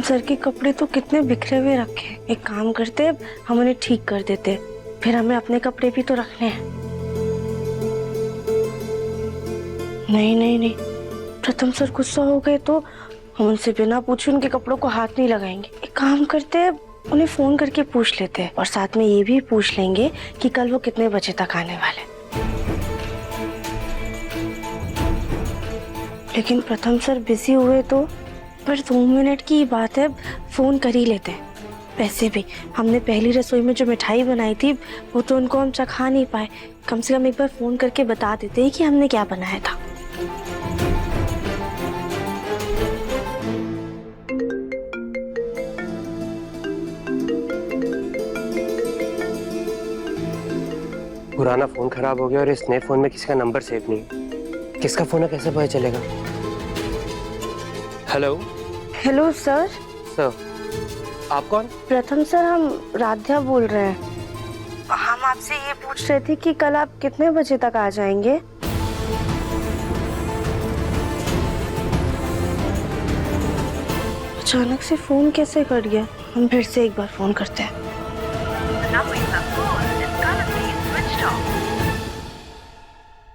Sir के कपड़े तो कितने बिखरे हुए रखे। एक काम करते, हम उन्हें ठीक कर देते, फिर हमें अपने कपड़े भी तो रखने हैं। नहीं नहीं नहीं, प्रथम सर गुस्सा हो गए तो हम उनसे बिना पूछे उनके कपड़ों को हाथ नहीं लगाएंगे। एक काम करते, उन्हें फोन करके पूछ लेते हैं और साथ में ये भी पूछ लेंगे कि कल वो कितने बजे तक आने वाले। लेकिन प्रथम सर बिजी हुए तो, पर 2 मिनट की बात है, फोन कर ही लेते हैं। वैसे भी हमने पहली रसोई में जो मिठाई बनाई थी वो तो उनको हम चखा नहीं पाए। कम से कम एक बार फोन करके बता देते हैं कि हमने क्या बनाया था। पुराना फोन खराब हो गया और इस नए फोन में किसी का नंबर सेव नहीं है। किसका फोन है, कैसे पता चलेगा? हेलो। Hello sir. सर, आप कौन? प्रथम सर, हम राध्या बोल रहे हैं। हम आपसे ये पूछ रहे थे कि कल आप कितने बजे तक आ जाएंगे? अचानक से फोन कैसे कट गया? हम फिर से एक बार फोन करते हैं।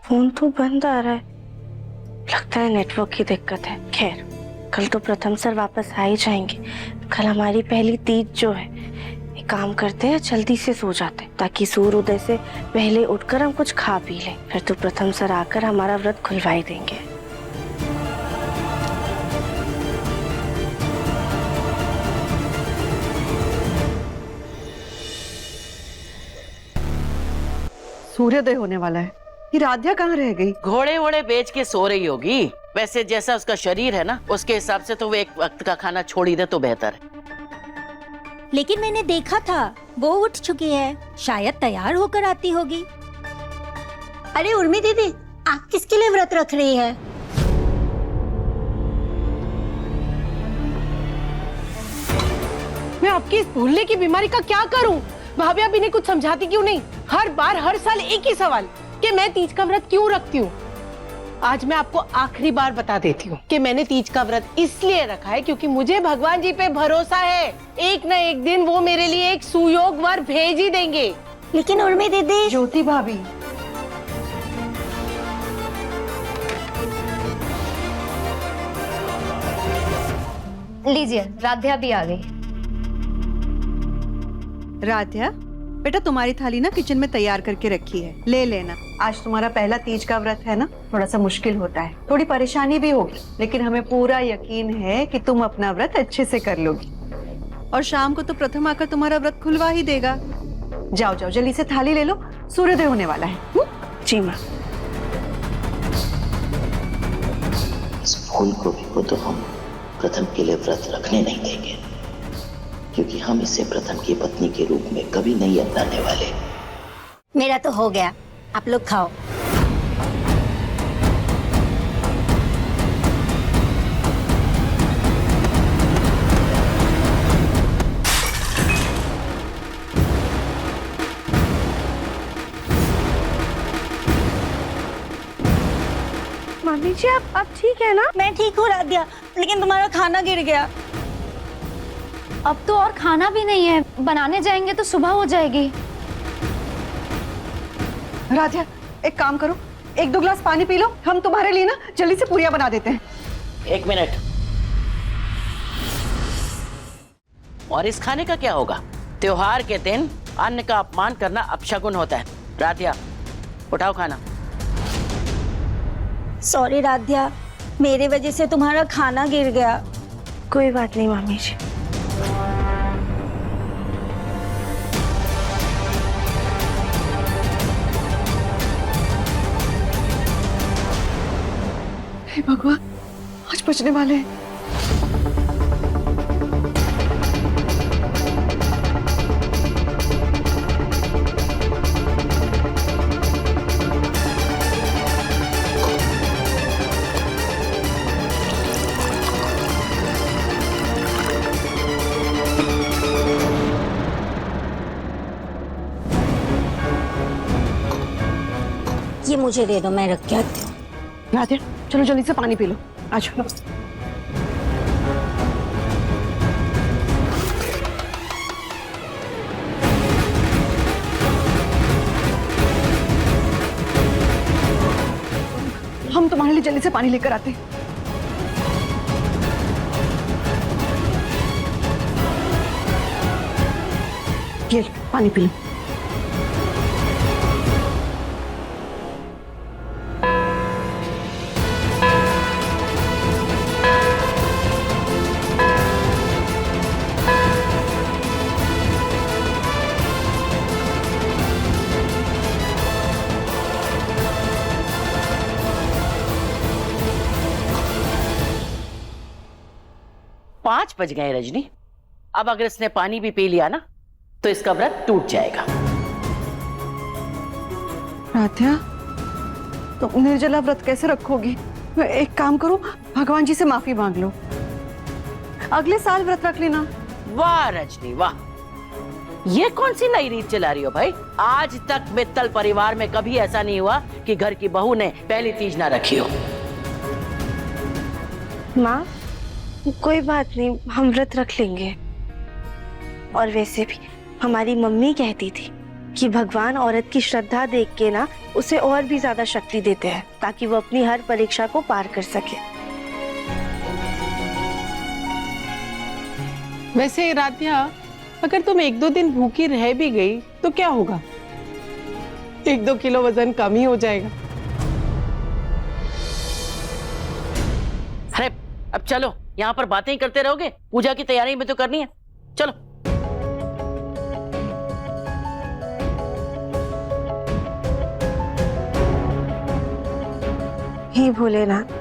फोन तो बंद आ रहा है, लगता है नेटवर्क की दिक्कत है। खैर, कल तो प्रथम सर वापस आ ही जाएंगे। कल हमारी पहली तीज जो है। एक काम करते हैं, जल्दी से सो जाते हैं ताकि सूर्योदय से पहले उठकर हम कुछ खा पी लें। फिर तो प्रथम सर आकर हमारा व्रत खुलवा ही देंगे। सूर्योदय होने वाला है। ये राध्या कहाँ रह गई? घोड़े वोड़े बेच के सो रही होगी। वैसे जैसा उसका शरीर है ना, उसके हिसाब से तो वो एक वक्त का खाना छोड़ ही दे तो बेहतर है। लेकिन मैंने देखा था वो उठ चुकी है, शायद तैयार होकर आती होगी। अरे उर्मी दीदी, आप किसके लिए व्रत रख रही है? मैं आपकी इस भूलने की बीमारी का क्या करूं? भाभी आप इन्हें कुछ समझाती क्यों नहीं? हर बार हर साल एक ही सवाल कि मैं तीज का व्रत क्यों रखती हूँ। आज मैं आपको आखिरी बार बता देती हूँ कि मैंने तीज का व्रत इसलिए रखा है क्योंकि मुझे भगवान जी पे भरोसा है। एक न एक दिन वो मेरे लिए एक सुयोग वर भेज ही देंगे। लेकिन उर्मी दीदी। ज्योति भाभी, लीजिए, राध्या भी आ गई। राध्या बेटा, तुम्हारी थाली ना किचन में तैयार करके रखी है, ले लेना। आज तुम्हारा पहला तीज का व्रत है ना, थोड़ा सा मुश्किल होता है, थोड़ी परेशानी भी होगी, लेकिन हमें पूरा यकीन है कि तुम अपना व्रत अच्छे से कर लोगी। और शाम को तो प्रथम आकर तुम्हारा व्रत खुलवा ही देगा। जाओ जाओ, जल्दी से थाली ले लो, सूर्योदय होने वाला है। जी माँ। इस फूल गोभी को तो हम प्रथम के लिए व्रत रखने नहीं देंगे, क्योंकि हम इसे प्रथम की पत्नी के रूप में कभी नहीं अपनाने वाले। मेरा तो हो गया, आप लोग खाओ। मामी जी, आप ठीक है ना? मैं ठीक हूँ राध्या, लेकिन तुम्हारा खाना गिर गया। अब तो और खाना भी नहीं है, बनाने जाएंगे तो सुबह हो जाएगी। राध्या, एक काम करो, 1-2 गिलास पानी पी लो, हम तुम्हारे लिए ना जल्दी से पूरियां बना देते हैं। 1 मिनट। और इस खाने का क्या होगा? त्योहार के दिन अन्न का अपमान करना अपशगुन होता है। राध्या, उठाओ खाना। सॉरी राध्या, मेरे वजह से तुम्हारा खाना गिर गया। कोई बात नहीं मामी जी। हे भगवान, आज बचने वाले हैं। ये मुझे दे दो, मैं रख के आती हूँ। राध्या, चलो जल्दी से पानी पी लो। आ जाओ। चलिए जल्दी से पानी लेकर आते। ये लो, पानी पी लो। पांच बज गए रजनी। अब अगर इसने पानी भी पी लिया ना तो इसका व्रत टूट जाएगा। राध्या, तुम निर्जला व्रत कैसे रखोगी? एक काम करो, भगवान जी से माफी मांग लो, अगले साल व्रत रख लेना। वाह रजनी वाह, ये कौन सी नई रीत चला रही हो भाई? आज तक मित्तल परिवार में कभी ऐसा नहीं हुआ कि घर की बहू ने पहली तीज ना रखी हो। माँ, कोई बात नहीं, हम व्रत रख लेंगे। और वैसे भी हमारी मम्मी कहती थी कि भगवान औरत की श्रद्धा देख के ना उसे और भी ज्यादा शक्ति देते हैं ताकि वो अपनी हर परीक्षा को पार कर सके। वैसे राध्या, अगर तुम 1-2 दिन भूखी रह भी गई तो क्या होगा? 1-2 किलो वजन कम ही हो जाएगा। अरे अब चलो, यहाँ पर बातें ही करते रहोगे? पूजा की तैयारी में तो करनी है, चलो। हे भोलेनाथ,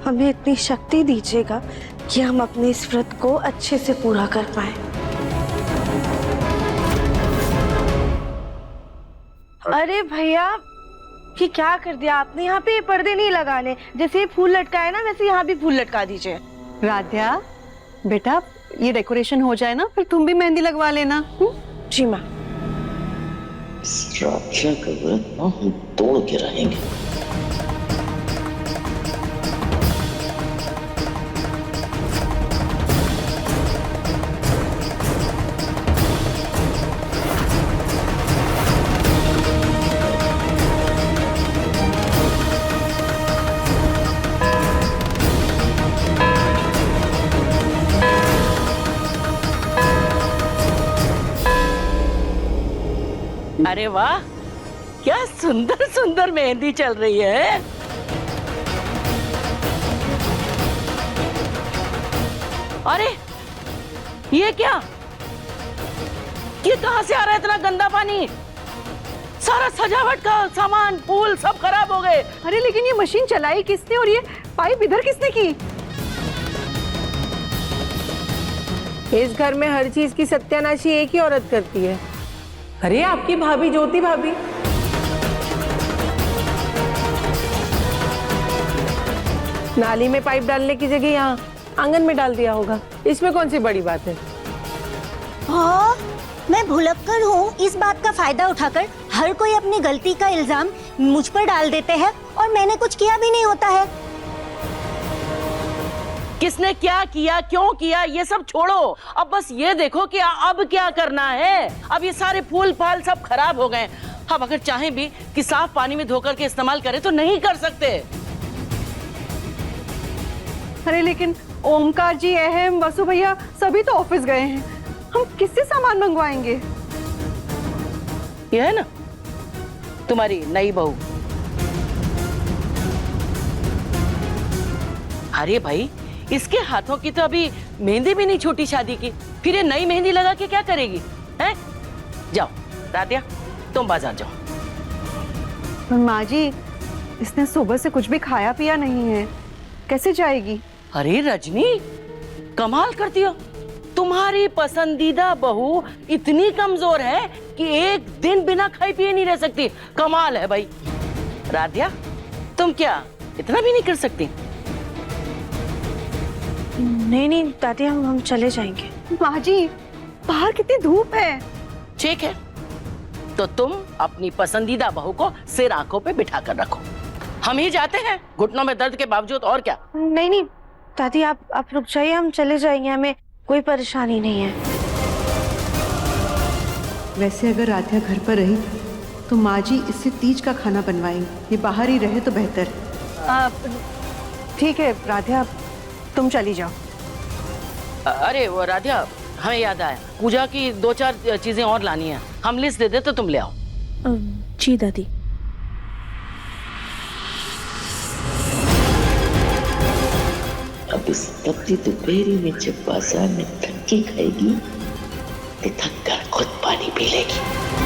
हमें इतनी शक्ति दीजिएगा कि हम अपने इस व्रत को अच्छे से पूरा कर पाए। अरे भैया, ये क्या कर दिया आपने? यहाँ पे ये पर्दे नहीं लगाने, जैसे ये फूल लटकाए ना वैसे यहाँ भी फूल लटका दीजिए। राध्या बेटा, ये डेकोरेशन हो जाए ना फिर तुम भी मेहंदी लगवा लेना। जी माँ। इस राक्षा का व्रत ना हम तोड़ के रहेंगे। अरे वाह, क्या सुंदर सुंदर मेहंदी चल रही है। अरे ये क्या? ये कहां से आ रहा है इतना गंदा पानी? सारा सजावट का सामान, फूल सब खराब हो गए। अरे लेकिन ये मशीन चलाई किसने और ये पाइप इधर किसने की? इस घर में हर चीज की सत्यानाशी एक ही औरत करती है। अरे आपकी भाभी, ज्योति भाभी। नाली में पाइप डालने की जगह यहाँ आंगन में डाल दिया होगा, इसमें कौन सी बड़ी बात है? हाँ, मैं भुलक्कड़ हूँ। इस बात का फायदा उठाकर हर कोई अपनी गलती का इल्जाम मुझ पर डाल देते हैं और मैंने कुछ किया भी नहीं होता है। किसने क्या किया, क्यों किया, ये सब छोड़ो। अब बस ये देखो कि अब क्या करना है। अब ये सारे फूल फाल सब खराब हो गए। अब अगर चाहें भी कि साफ पानी में धोकर के इस्तेमाल करें तो नहीं कर सकते। अरे लेकिन ओमकार जी, अहम, वसु भैया सभी तो ऑफिस गए हैं, हम किससे सामान मंगवाएंगे? ये है ना तुम्हारी नई बहू। अरे भाई, इसके हाथों की तो अभी मेहंदी भी नहीं छूटी शादी की, फिर ये नई मेहंदी लगा के क्या करेगी? हैं? जाओ राधिया, तुम बाजार जाओ। पर माँ जी, इसने सुबह से कुछ भी खाया पिया नहीं है, कैसे जाएगी? अरे रजनी, कमाल करती हो। तुम्हारी पसंदीदा बहू इतनी कमजोर है कि एक दिन बिना खाए पिए नहीं रह सकती। कमाल है भाई। राधिया, तुम क्या इतना भी नहीं कर सकती? नहीं नहीं दादी, हम चले जाएंगे। माँ जी, बाहर कितनी धूप है। ठीक है, तो तुम अपनी पसंदीदा बहू को सिर आंखों पे बिठा कर रखो। हम ही जाते हैं घुटनों में दर्द के बावजूद, और क्या। नहीं नहीं दादी, आप रुक जाइए, हम चले जाएंगे, हमें कोई परेशानी नहीं है। वैसे अगर राधिया घर पर रही तो माँ जी इससे तीज का खाना बनवाएंगी, ये बाहर ही रहे तो बेहतर। ठीक है राधा, तुम चली जाओ। अरे वो राधिया, हमें याद आया, पूजा की 2-4 चीजें और लानी है, हम लिस्ट दे दे तो तुम ले आओ। जी दादी। अब इस तपती दोपहरी में जब बाजार में धक्के खाएगी तो थक कर खुद पानी पी लेगी।